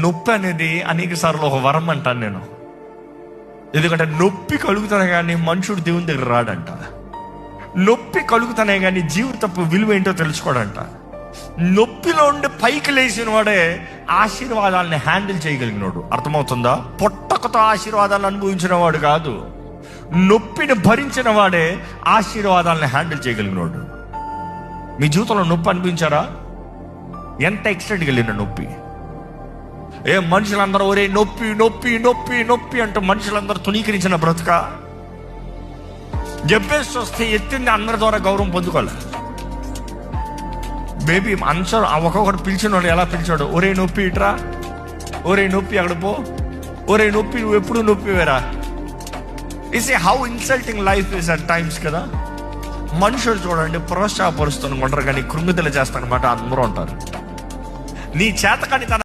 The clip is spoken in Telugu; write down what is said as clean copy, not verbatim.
నొప్పి అనేది అనేక సార్లు ఒక వరం అంటాను నేను. ఎందుకంటే నొప్పి కలుగుతానే కానీ మనుషుడు దేవుని దగ్గర రాడంట. నొప్పి కలుగుతానే కానీ జీవితపు విలువ ఏంటో తెలుసుకోడంట. నొప్పిలో ఉండి పైకి లేచిన వాడే ఆశీర్వాదాలని హ్యాండిల్ చేయగలిగినోడు. అర్థమవుతుందా? పొట్టకతో ఆశీర్వాదాలను అనుభవించిన వాడు కాదు, నొప్పిని భరించిన వాడే ఆశీర్వాదాలని హ్యాండిల్ చేయగలిగినోడు. మీ జీవితంలో నొప్పి అనిపించారా? ఎంత ఎక్స్టెంట్కి వెళ్ళిన నొప్పి? మనుషులందరూ ఒరే నొప్పి నొప్పి నొప్పి నొప్పి అంటూ మనుషులందరూ తునీకరించిన బ్రతుక. జబ్బేసి వస్తే ఎత్తింది అందరి ద్వారా గౌరవం పొందుకోవాలి. బేబీ అందరూ ఒక్కొక్కటి పిలిచిన వాడు ఎలా పిలిచాడు? ఒరే నొప్పి ఇట్రా, ఒరే నొప్పి అక్కడ పో, ఒరే నొప్పి నువ్వు ఎప్పుడు నొప్పి వేరా. How insulting life is at times కదా. మనుషులు చూడండి ప్రోత్సాహపరుస్తాను ఉంటారు కానీ కృంగిదలు చేస్తానమాట అందరూ ఉంటారు. నీ చేతకాని